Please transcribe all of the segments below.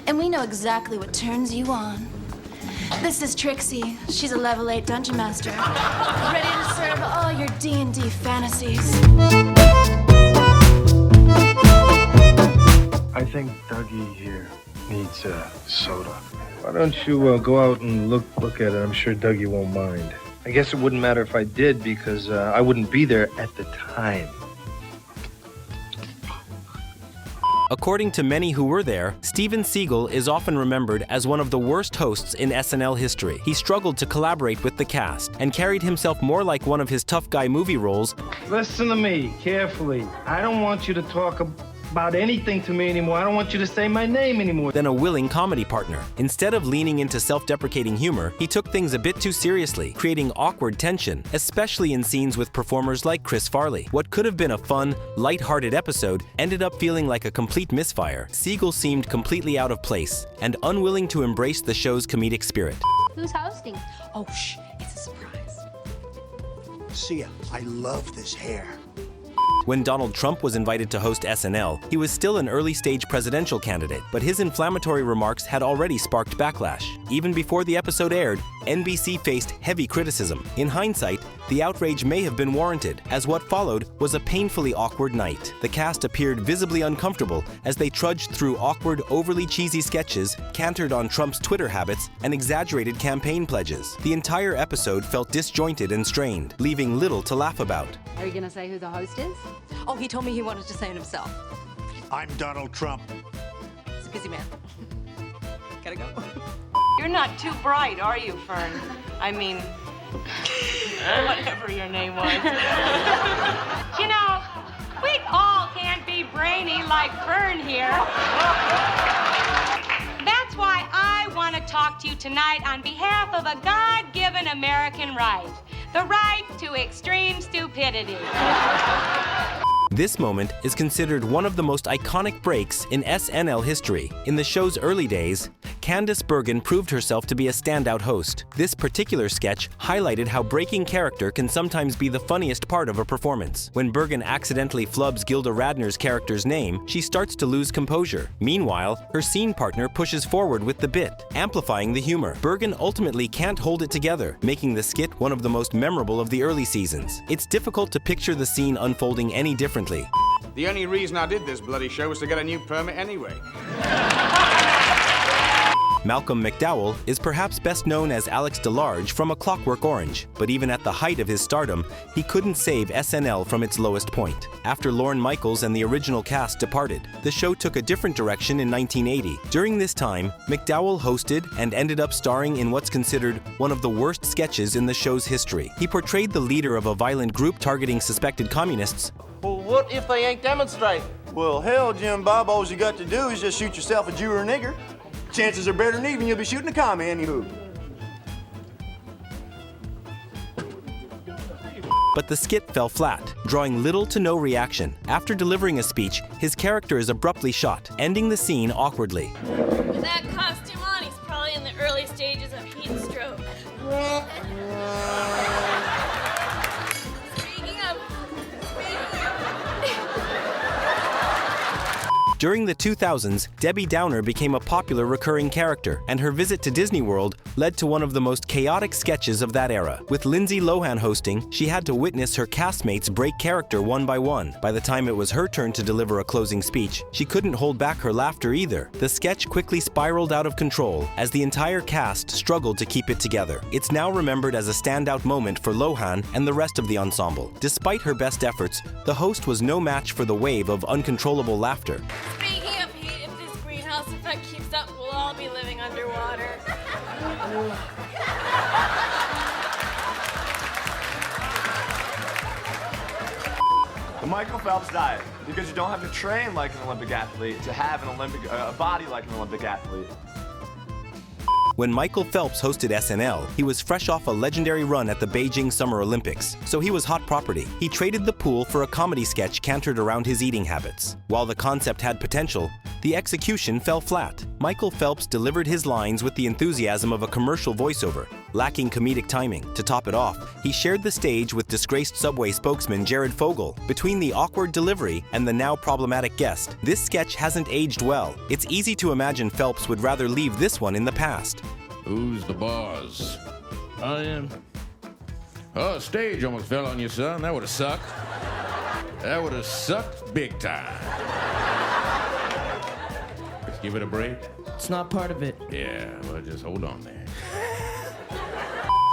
and we know exactly what turns you on. This is Trixie. She's a level 8 dungeon master, ready to serve all your D&D fantasies. I think Dougie here needs a soda. Why don't you go out and look at it? I'm sure Dougie won't mind. I guess it wouldn't matter if I did because I wouldn't be there at the time. According to many who were there, Steven Seagal is often remembered as one of the worst hosts in SNL history. He struggled to collaborate with the cast and carried himself more like one of his tough guy movie roles. Listen to me carefully. I don't want you to talk about anything to me anymore. I don't want you to say my name anymore. Than a willing comedy partner. Instead of leaning into self-deprecating humor, he took things a bit too seriously, creating awkward tension, especially in scenes with performers like Chris Farley. What could have been a fun, light-hearted episode ended up feeling like a complete misfire. Seagal seemed completely out of place and unwilling to embrace the show's comedic spirit. Who's hosting? Oh, shh, it's a surprise. See ya. I love this hair. When Donald Trump was invited to host SNL, he was still an early-stage presidential candidate, but his inflammatory remarks had already sparked backlash. Even before the episode aired, NBC faced heavy criticism. In hindsight, the outrage may have been warranted, as what followed was a painfully awkward night. The cast appeared visibly uncomfortable as they trudged through awkward, overly cheesy sketches, cantered on Trump's Twitter habits, and exaggerated campaign pledges. The entire episode felt disjointed and strained, leaving little to laugh about. Are you gonna say who the host is? Oh, he told me he wanted to say it himself. I'm Donald Trump. He's a busy man. Gotta go. You're not too bright, are you, Fern? I mean, whatever your name was. You know, we all can't be brainy like Fern here. That's why I want to talk to you tonight on behalf of a God-given American right. The right to extreme stupidity. This moment is considered one of the most iconic breaks in SNL history. In the show's early days, Candice Bergen proved herself to be a standout host. This particular sketch highlighted how breaking character can sometimes be the funniest part of a performance. When Bergen accidentally flubs Gilda Radner's character's name, she starts to lose composure. Meanwhile, her scene partner pushes forward with the bit, amplifying the humor. Bergen ultimately can't hold it together, making the skit one of the most memorable of the early seasons. It's difficult to picture the scene unfolding any differently. The only reason I did this bloody show was to get a new permit anyway. Malcolm McDowell is perhaps best known as Alex DeLarge from A Clockwork Orange, but even at the height of his stardom, he couldn't save SNL from its lowest point. After Lorne Michaels and the original cast departed, the show took a different direction in 1980. During this time, McDowell hosted and ended up starring in what's considered one of the worst sketches in the show's history. He portrayed the leader of a violent group targeting suspected communists. Well, what if they ain't demonstrating? Well, hell, Jim Bob, all you got to do is just shoot yourself a Jew or a nigger. Chances are better than even you'll be shooting a commie anywho. But the skit fell flat, drawing little to no reaction. After delivering a speech, his character is abruptly shot, ending the scene awkwardly. With that costume on, he's probably in the early stages of heat stroke. During the 2000s, Debbie Downer became a popular recurring character, and her visit to Disney World led to one of the most chaotic sketches of that era. With Lindsay Lohan hosting, she had to witness her castmates break character one by one. By the time it was her turn to deliver a closing speech, she couldn't hold back her laughter either. The sketch quickly spiraled out of control as the entire cast struggled to keep it together. It's now remembered as a standout moment for Lohan and the rest of the ensemble. Despite her best efforts, the host was no match for the wave of uncontrollable laughter. Speaking of heat, if this greenhouse effect keeps up, we'll all be living underwater. The Michael Phelps diet, because you don't have to train like an Olympic athlete to have a body like an Olympic athlete. When Michael Phelps hosted SNL, he was fresh off a legendary run at the Beijing Summer Olympics, so he was hot property. He traded the pool for a comedy sketch cantered around his eating habits. While the concept had potential, the execution fell flat. Michael Phelps delivered his lines with the enthusiasm of a commercial voiceover, lacking comedic timing. To top it off, he shared the stage with disgraced Subway spokesman Jared Fogle. Between the awkward delivery and the now problematic guest, this sketch hasn't aged well. It's easy to imagine Phelps would rather leave this one in the past. Who's the boss? I am. Oh, stage almost fell on you, son. That would have sucked. That would have sucked big time. Let's give it a break. It's not part of it. Yeah, well, just hold on there.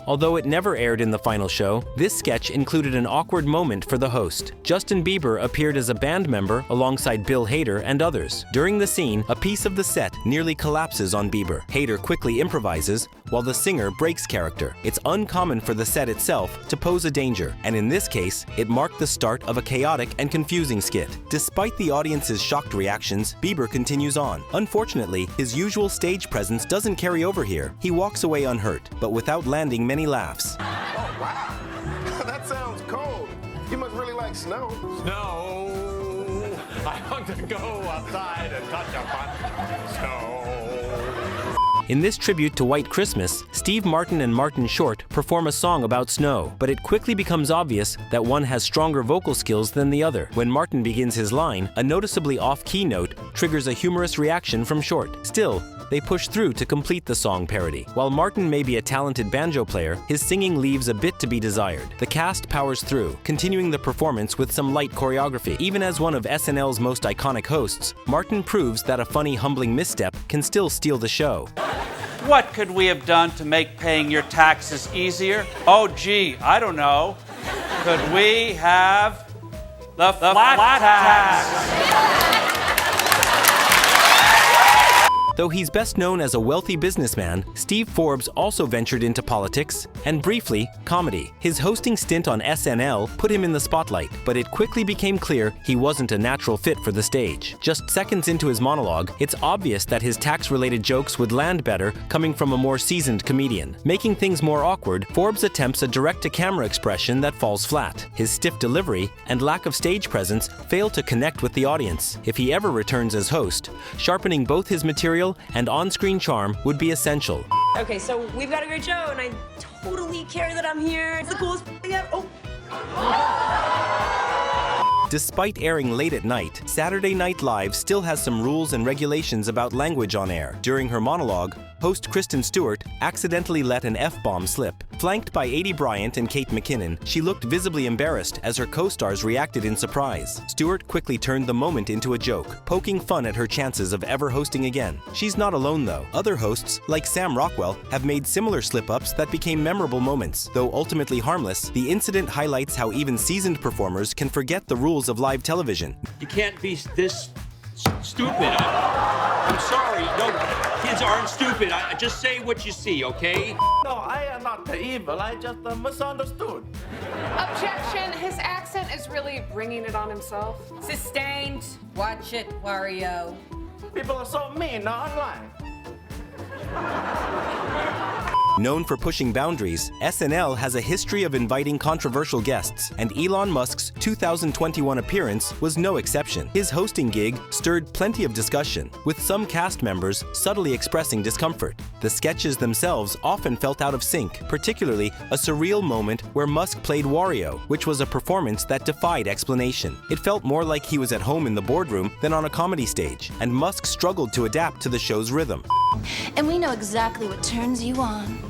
Although it never aired in the final show, this sketch included an awkward moment for the host. Justin Bieber appeared as a band member alongside Bill Hader and others. During the scene, a piece of the set nearly collapses on Bieber. Hader quickly improvises, while the singer breaks character. It's uncommon for the set itself to pose a danger, and in this case, it marked the start of a chaotic and confusing skit. Despite the audience's shocked reactions, Bieber continues on. Unfortunately, his usual stage presence doesn't carry over here. He walks away unhurt, but without landing many laughs. Oh, wow. That sounds cold. You must really like snow. Snow. I want to go outside and touch upon snow. In this tribute to White Christmas, Steve Martin and Martin Short perform a song about snow, but it quickly becomes obvious that one has stronger vocal skills than the other. When Martin begins his line, a noticeably off-key note triggers a humorous reaction from Short. Still, they push through to complete the song parody. While Martin may be a talented banjo player, his singing leaves a bit to be desired. The cast powers through, continuing the performance with some light choreography. Even as one of SNL's most iconic hosts, Martin proves that a funny, humbling misstep can still steal the show. What could we have done to make paying your taxes easier? Oh, gee, I don't know. Could we have the flat tax? Though he's best known as a wealthy businessman, Steve Forbes also ventured into politics and, briefly, comedy. His hosting stint on SNL put him in the spotlight, but it quickly became clear he wasn't a natural fit for the stage. Just seconds into his monologue, it's obvious that his tax-related jokes would land better coming from a more seasoned comedian. Making things more awkward, Forbes attempts a direct-to-camera expression that falls flat. His stiff delivery and lack of stage presence fail to connect with the audience. If he ever returns as host, sharpening both his material and on-screen charm would be essential. Okay, so we've got a great show, and I totally care that I'm here. It's the coolest thing ever. Oh. Despite airing late at night, Saturday Night Live still has some rules and regulations about language on air. During her monologue, host Kristen Stewart accidentally let an F-bomb slip. Flanked by Aidy Bryant and Kate McKinnon, she looked visibly embarrassed as her co-stars reacted in surprise. Stewart quickly turned the moment into a joke, poking fun at her chances of ever hosting again. She's not alone though. Other hosts, like Sam Rockwell, have made similar slip-ups that became memorable moments. Though ultimately harmless, the incident highlights how even seasoned performers can forget the rules of live television. You can't be this stupid. I'm sorry. No, kids aren't stupid. I just say what you see, okay? No, I am not the evil. I just misunderstood. Objection. His accent is really bringing it on himself. Sustained. Watch it, Wario. People are so mean online. Known for pushing boundaries, SNL has a history of inviting controversial guests, and Elon Musk's 2021 appearance was no exception. His hosting gig stirred plenty of discussion, with some cast members subtly expressing discomfort. The sketches themselves often felt out of sync, particularly a surreal moment where Musk played Wario, which was a performance that defied explanation. It felt more like he was at home in the boardroom than on a comedy stage, and Musk struggled to adapt to the show's rhythm. And we know exactly what turns you on.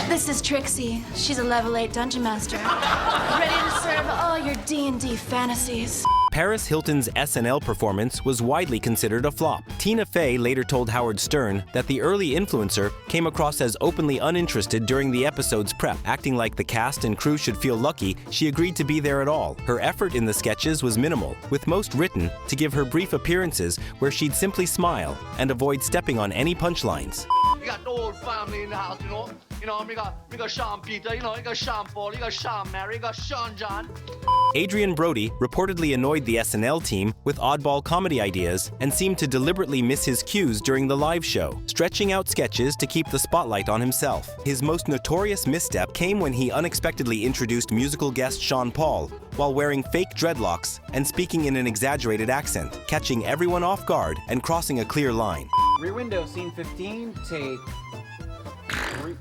This is Trixie. She's a level 8 dungeon master, ready to serve all your D&D fantasies. Paris Hilton's SNL performance was widely considered a flop. Tina Fey later told Howard Stern that the early influencer came across as openly uninterested during the episode's prep. Acting like the cast and crew should feel lucky she agreed to be there at all. Her effort in the sketches was minimal, with most written to give her brief appearances where she'd simply smile and avoid stepping on any punchlines. You got the whole family in the house, you know. We got Sean Peter, you got Sean Paul, you got Sean Mary, you got Sean John. Adrian Brody reportedly annoyed the SNL team with oddball comedy ideas and seemed to deliberately miss his cues during the live show, stretching out sketches to keep the spotlight on himself. His most notorious misstep came when he unexpectedly introduced musical guest Sean Paul while wearing fake dreadlocks and speaking in an exaggerated accent, catching everyone off guard and crossing a clear line. Rear window, scene 15, take 3.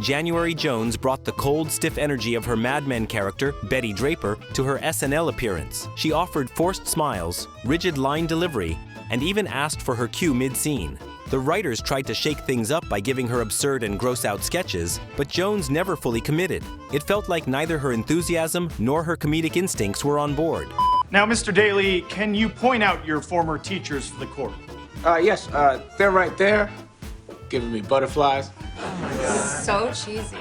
January Jones brought the cold, stiff energy of her Mad Men character, Betty Draper, to her SNL appearance. She offered forced smiles, rigid line delivery, and even asked for her cue mid-scene. The writers tried to shake things up by giving her absurd and gross-out sketches, but Jones never fully committed. It felt like neither her enthusiasm nor her comedic instincts were on board. Now, Mr. Daly, can you point out your former teachers for the court? Yes, they're right there, giving me butterflies. So cheesy.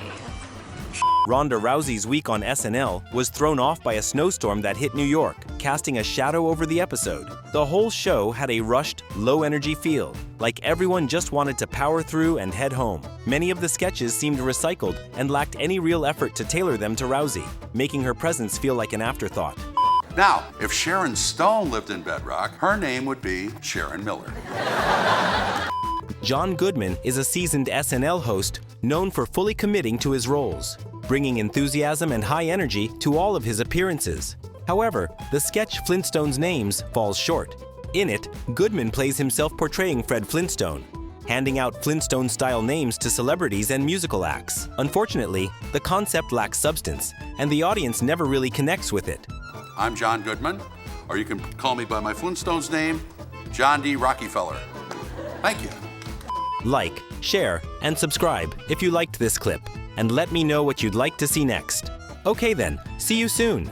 Ronda Rousey's week on SNL was thrown off by a snowstorm that hit New York, casting a shadow over the episode. The whole show had a rushed, low-energy feel, like everyone just wanted to power through and head home. Many of the sketches seemed recycled and lacked any real effort to tailor them to Rousey, making her presence feel like an afterthought. Now, if Sharon Stone lived in Bedrock, her name would be Sharon Miller. John Goodman is a seasoned SNL host known for fully committing to his roles, bringing enthusiasm and high energy to all of his appearances. However, the sketch Flintstone's Names falls short. In it, Goodman plays himself portraying Fred Flintstone, handing out Flintstone-style names to celebrities and musical acts. Unfortunately, the concept lacks substance, and the audience never really connects with it. I'm John Goodman, or you can call me by my Flintstones name, John D. Rockefeller. Thank you. Like, share, and subscribe if you liked this clip, and let me know what you'd like to see next. Okay then, see you soon.